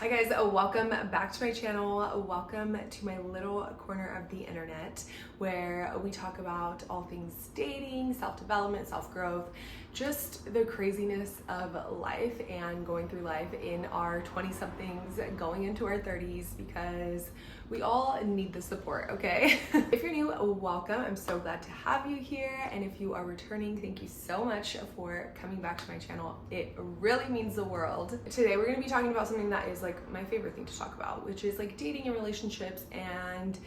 Hi guys, welcome back to my channel. Welcome to my little corner of the internet where we talk about all things dating, self-development, self-growth, just the craziness of life and going through life in our 20-somethings going into our 30s, because we all need the support, okay? If you're new, welcome. I'm so glad to have you here. And if you are returning, thank you so much for coming back to my channel. It really means the world. Today, we're gonna be talking about something that is like my favorite thing to talk about, which is like dating and relationships and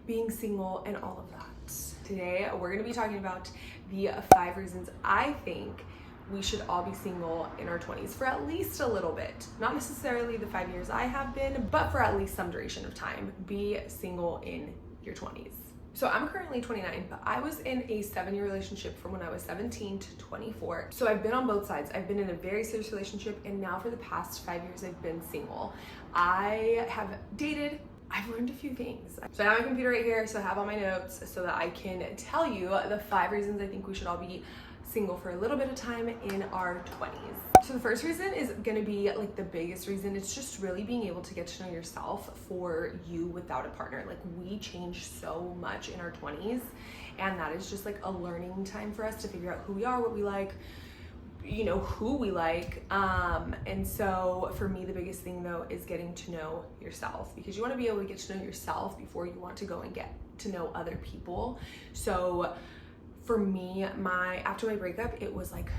being single and all of that. Today, we're gonna be talking about the 5 reasons I think we should all be single in our 20s for at least a little bit. Not necessarily the 5 years I have been, but for at least some duration of time. Be single in your 20s. So I'm currently 29, but I was in a 7-year relationship from when I was 17 to 24. So I've been on both sides. I've been in a very serious relationship, and now for the past 5 years, I've been single. I have dated. I've learned a few things. So I have my computer right here, so I have all my notes so that I can tell you the 5 reasons I think we should all be single for a little bit of time in our 20s. So the first reason is gonna be like the biggest reason. It's just really being able to get to know yourself for you without a partner. Like, we change so much in our 20s, and that is just like a learning time for us to figure out who we are, what we like, you know, who we like. And so for me, the biggest thing though is getting to know yourself, because you want to be able to get to know yourself before you want to go and get to know other people. So for me, after my breakup, it was like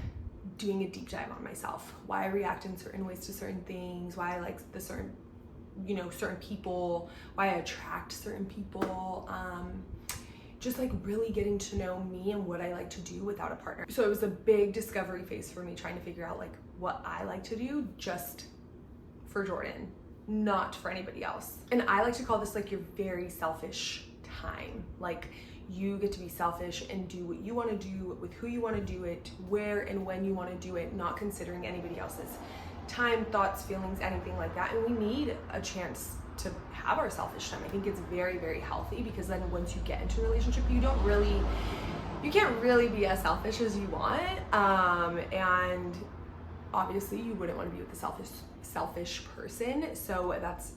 doing a deep dive on myself, why I react in certain ways to certain things, why I like the certain people, why I attract certain people, just like really getting to know me and what I like to do without a partner. So it was a big discovery phase for me, trying to figure out like what I like to do just for Jordyn, not for anybody else. And I like to call this like your very selfish time. Like, you get to be selfish and do what you want to do with who you want to do it, where and when you want to do it, not considering anybody else's time, thoughts, feelings, anything like that. And we need a chance to have our selfish time. I think it's very, very healthy, because then once you get into a relationship, you can't really be as selfish as you want. And obviously you wouldn't want to be with a selfish person. So that's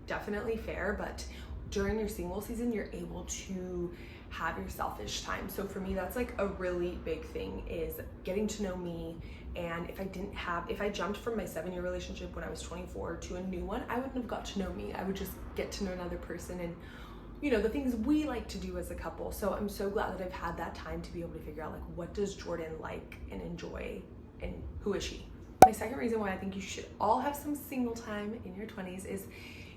definitely fair. But during your single season, you're able to have your selfish time. So for me, that's like a really big thing, is getting to know me. And if I jumped from my 7-year relationship when I was 24 to a new one, I wouldn't have got to know me. I would just get to know another person and, you know, the things we like to do as a couple. So I'm so glad that I've had that time to be able to figure out like, what does Jordyn like and enjoy, and who is she? My second reason why I think you should all have some single time in your 20s is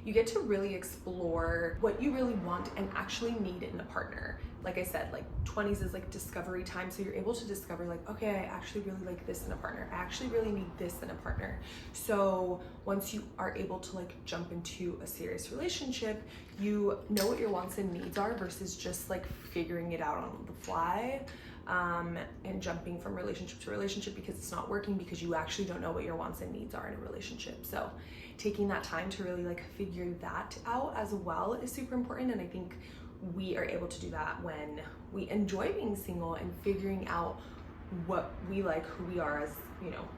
you get to really explore what you really want and actually need in a partner. Like I said, like 20s is like discovery time. So you're able to discover like, okay, I actually really like this in a partner. I actually really need this in a partner. So once you are able to like jump into a serious relationship, you know what your wants and needs are, versus just like figuring it out on the fly. And jumping from relationship to relationship because it's not working, because you actually don't know what your wants and needs are in a relationship. So taking that time to really like figure that out as well is super important. And I think we are able to do that when we enjoy being single and figuring out what we like, who we are as, you know,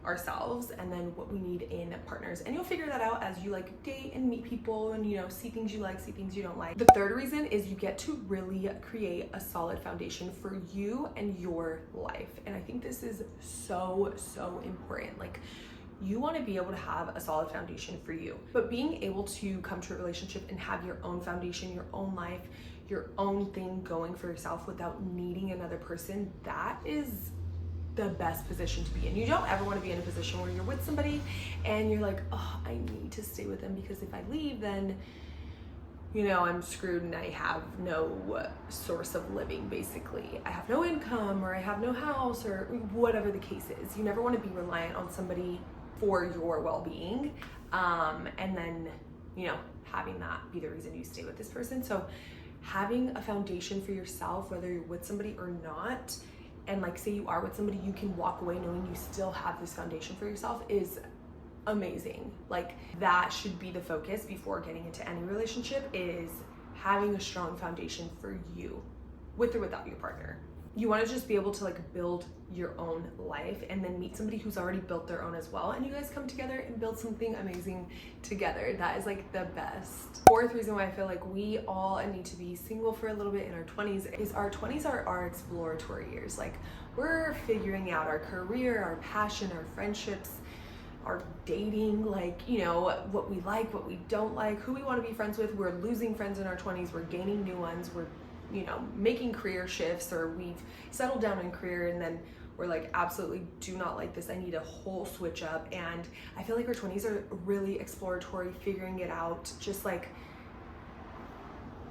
ourselves, and then what we need in partners. And you'll figure that out as you like date and meet people and, you know, see things you like, see things you don't like. The third reason is you get to really create a solid foundation for you and your life. And I think this is so important. Like, you want to be able to have a solid foundation for you, but being able to come to a relationship and have your own foundation, your own life, your own thing going for yourself without needing another person, that is the best position to be in. You don't ever want to be in a position where you're with somebody and you're like, oh, I need to stay with them, because if I leave, then, you know, I'm screwed and I have no source of living, basically. I have no income, or I have no house, or whatever the case is. You never want to be reliant on somebody for your well-being. And then, you know, having that be the reason you stay with this person. So having a foundation for yourself, whether you're with somebody or not, and like say you are with somebody, you can walk away knowing you still have this foundation for yourself, is amazing. Like, that should be the focus before getting into any relationship, is having a strong foundation for you, with or without your partner. you want to just be able to like build your own life and then meet somebody who's already built their own as well, and you guys come together and build something amazing together. That is like the best. Fourth reason why I feel like we all need to be single for a little bit in our 20s is our 20s are our exploratory years. Like, we're figuring out our career, our passion, our friendships, our dating, like, you know, what we like, what we don't like, who we want to be friends with. We're losing friends in our 20s, we're gaining new ones, we're, you know, making career shifts, or we've settled down in career and then we're like, absolutely do not like this, I need a whole switch up. And I feel like our 20s are really exploratory, figuring it out, just like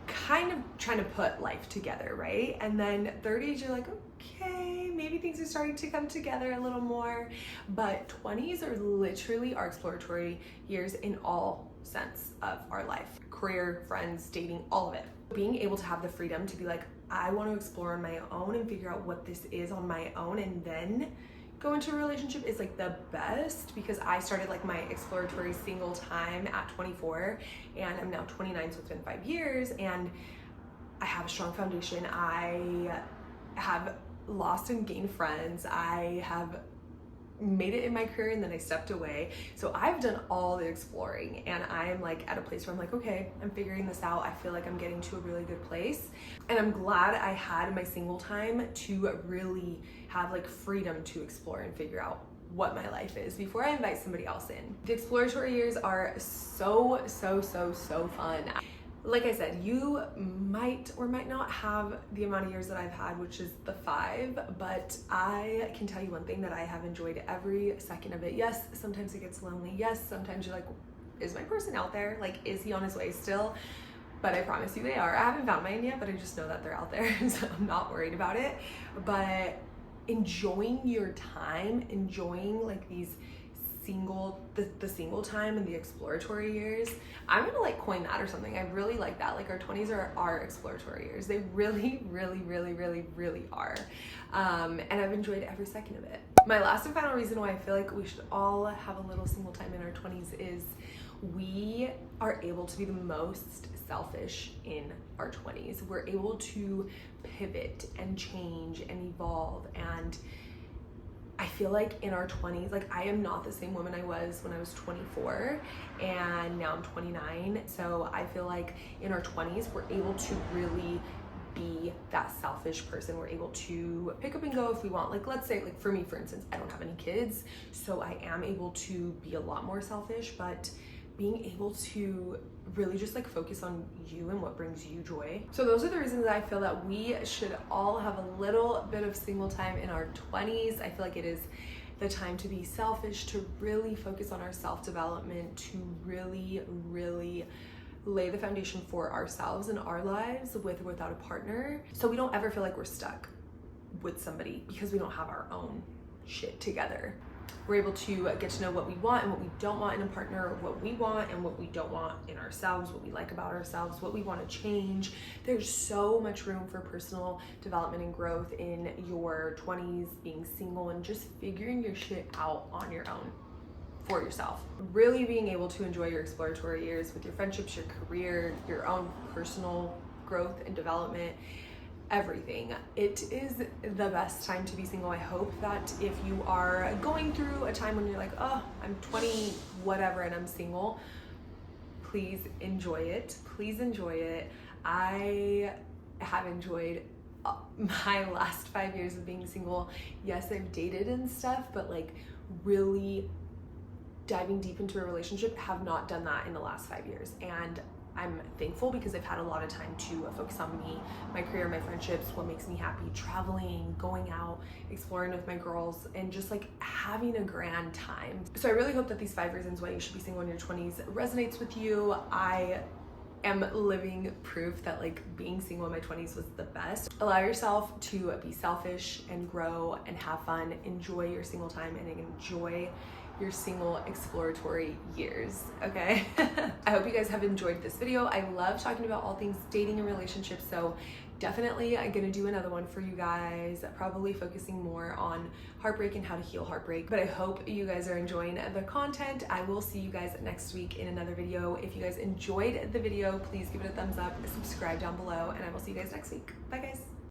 kind of trying to put life together, right? And then 30s, you're like, okay, maybe things are starting to come together a little more. But 20s are literally our exploratory years in all sense of our life. Career, friends, dating, all of it. Being able to have the freedom to be like, I want to explore on my own and figure out what this is on my own, and then go into a relationship is like the best, because I started like my exploratory single time at 24 and I'm now 29, so it's been 5 years, and I have a strong foundation. I have lost and gained friends. I have made it in my career and then I stepped away. So I've done all the exploring, and I'm like at a place where I'm like, okay, I'm figuring this out. I feel like I'm getting to a really good place, and I'm glad I had my single time to really have like freedom to explore and figure out what my life is before I invite somebody else in. The exploratory years are so fun. Like I said, you might or might not have the amount of years that I've had, which is the 5, but I can tell you one thing, that I have enjoyed every second of it. Yes, sometimes it gets lonely. Yes, sometimes you're like, is my person out there? Like, is he on his way still? But I promise you they are. I haven't found mine yet, but I just know that they're out there, so I'm not worried about it. But enjoying your time, enjoying like these the single time and the exploratory years. I'm gonna like coin that or something. I really like that. Like, our 20s are our exploratory years. They really are. And I've enjoyed every second of it. My last and final reason why I feel like we should all have a little single time in our 20s is we are able to be the most selfish in our 20s. We're able to pivot and change and evolve, and I feel like in our 20s, like, I am not the same woman I was when I was 24, and now I'm 29. So I feel like in our 20s, we're able to really be that selfish person. We're able to pick up and go if we want. Like, let's say, like, for me, for instance, I don't have any kids, so I am able to be a lot more selfish, but being able to really just like focus on you and what brings you joy. So those are the reasons that I feel that we should all have a little bit of single time in our 20s. I feel like it is the time to be selfish, to really focus on our self-development, to really lay the foundation for ourselves and our lives with or without a partner, so we don't ever feel like we're stuck with somebody because we don't have our own shit together. We're able to get to know what we want and what we don't want in a partner, what we want and what we don't want in ourselves, what we like about ourselves, what we want to change. There's so much room for personal development and growth in your 20s, being single and just figuring your shit out on your own for yourself. Really being able to enjoy your exploratory years with your friendships, your career, your own personal growth and development. Everything. It is the best time to be single. I hope that if you are going through a time when you're like, oh, I'm 20 whatever and I'm single, please enjoy it. Please enjoy it. I have enjoyed my last 5 years of being single. Yes, I've dated and stuff, but like really diving deep into a relationship, have not done that in the last 5 years. And I'm thankful because I've had a lot of time to focus on me, my career, my friendships, what makes me happy, traveling, going out, exploring with my girls, and just like having a grand time. So I really hope that these 5 reasons why you should be single in your 20s resonates with you. I am living proof that like being single in my 20s was the best. Allow yourself to be selfish and grow and have fun. Enjoy your single time and enjoy your single exploratory years, okay? I hope you guys have enjoyed this video. I love talking about all things dating and relationships, so definitely I'm gonna do another one for you guys, probably focusing more on heartbreak and how to heal heartbreak. But I hope you guys are enjoying the content. I will see you guys next week in another video. If you guys enjoyed the video, please give it a thumbs up, subscribe down below, and I will see you guys next week. Bye guys.